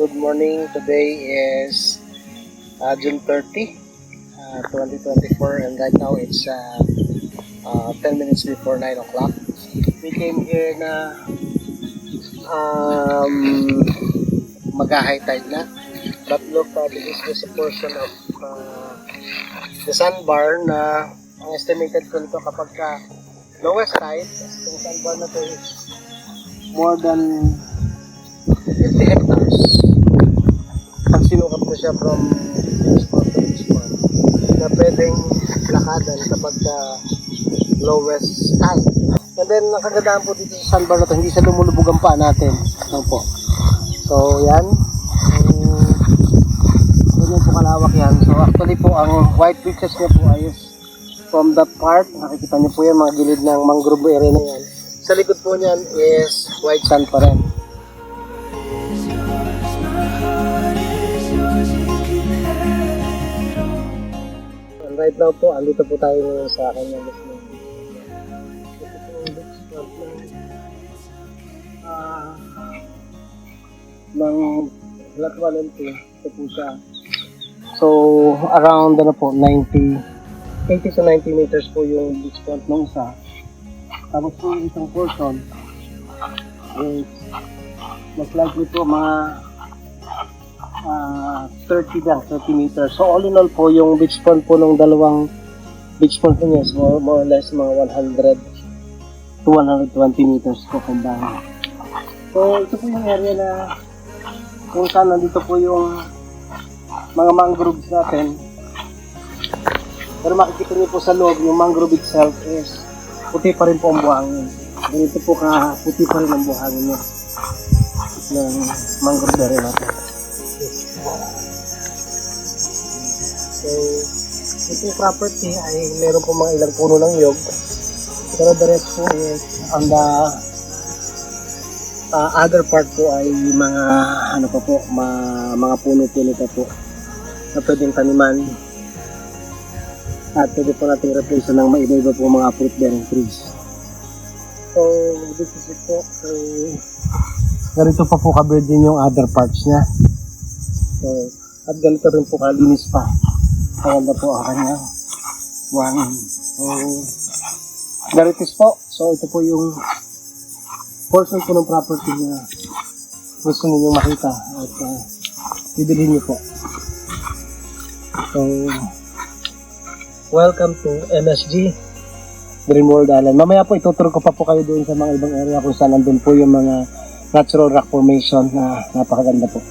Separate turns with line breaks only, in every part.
good morning. Today is June 30, 2024, and right now it's 10 minutes before 9 o'clock. We came here na mag-high tide na, but look, this is just a portion of the sandbar na ang estimated ko nito kapag lowest tide, yung sandbar na to is more than 50 hectares. Pag sinukat ko siya from this spot to this spot, na pwedeng lakadan kapag lowest tide. And then, ang kagandahan po dito sa sandbar na to, hindi siya lumulubog ang paa natin. Ano po. So, yan. Ganyan po kalawak yan. So, actually po, ang white beaches niya po ay from that part. Nakikita niyo po yan, mga gilid ng mangrove area na yan. Sa likod po niyan is white sand pa rin. And right now po, andito po tayo ngayon sa kanyang listening. Ng Black Valentine, ito po siya. So, around po, 80 to 90 meters po yung beach front ng isa. Tapos po yung isang portion is most likely po mga 30 meters. So all in all po yung beach front po ng dalawang beach front niya is more or less mga 100 to 120 meters po combined. So ito po yung area na kung saan nandito po yung mga mangroves natin. Pero makikita niyo po sa loob yung mangrove itself is puti pa rin po ang buhangin. Ganito po puti pa rin ang buhangin niya ng mangrove area natin. So, itong property ay meron po mga ilang puno ng nyog. Pero the rest po is on the other part po ay mga mga puno-puno pa po na pwedeng taniman. At pwede po natin replace ng maiba-iba po mga fruit-bearing trees. So, this is it po. So, ganito pa po ka-bird din yung other parts niya. So, at ganito rin po kalinis pa. Kaganda po ang kanyang buhangin. So, garitis po. So, ito po yung portion po ng property na gusto ninyong makita. At bibilhin niyo po. So, welcome to MSG Dream World Island. Mamaya po ituturo ko pa po kayo doon sa mga ibang area kung saan nandun po yung mga natural rock formation na napakaganda po.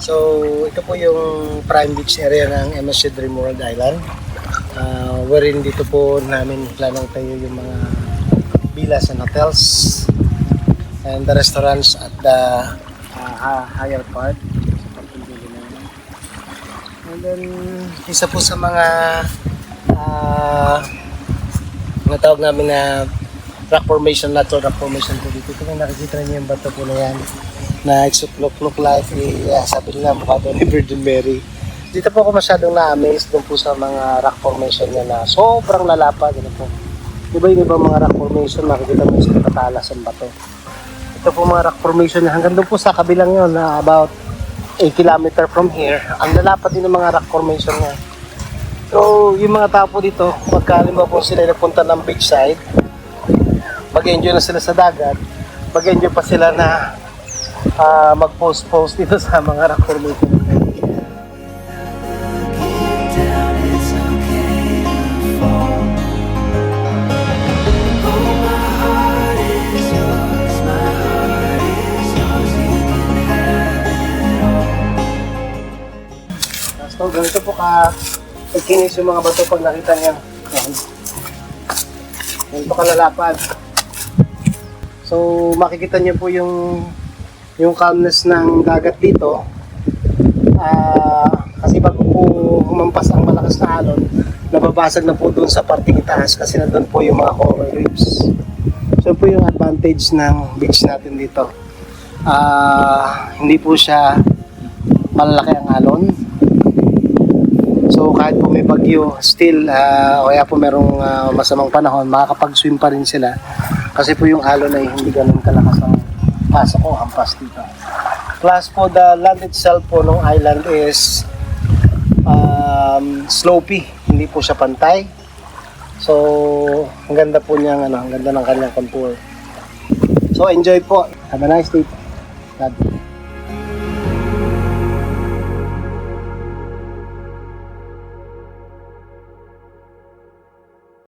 So, ito po yung prime beach area ng MSG Dream World Island. Wherein dito po namin planong tayo yung mga villas and hotels and the restaurants at the higher part. And then, isa po sa mga tawag namin na rock formation, natural rock formation po dito. Kung nakikita niyo yung bato po na yan, na look like sabi nila mukha doon ni Virgin Mary. Dito po ako masyadong na-amaze doon po sa mga rock formation niya na sobrang lalapad. Ano po. Iba yung ibang mga rock formation, makikita mo sa katalas ang bato. Ito po mga rock formation niya, hanggang doon po sa kabilang yun na about 8 km from here. Ang lalapad din ng mga rock formation niya. So yung mga tao po dito, magkalimba po sila nagpunta ng beachside, mag-enjoy na sila sa dagat, mag-enjoy pa sila na mag-post dito sa mga rock formation. So, ganito po pagkinis yung mga bato pag nakita niya. Ganito kalalapad. So makikita niyo po yung calmness ng dagat dito. Kasi bago po humampas ang malakas na alon, nababasag na po doon sa parting itaas kasi nandun po yung mga coral reefs. So po yung advantage ng beach natin dito. Hindi po siya malalaki ang alon. So kahit po may bagyo, still o kaya po merong masamang panahon, makakapag-swim pa rin sila. Kasi po yung alon ay hindi ganun kalakas ang pasok o hampas dito. Plus po the land itself po ng island is slopey, hindi po siya pantay. So ang ganda po niyang ang ganda ng kanyang contour. So enjoy po. Have a nice day. God bless.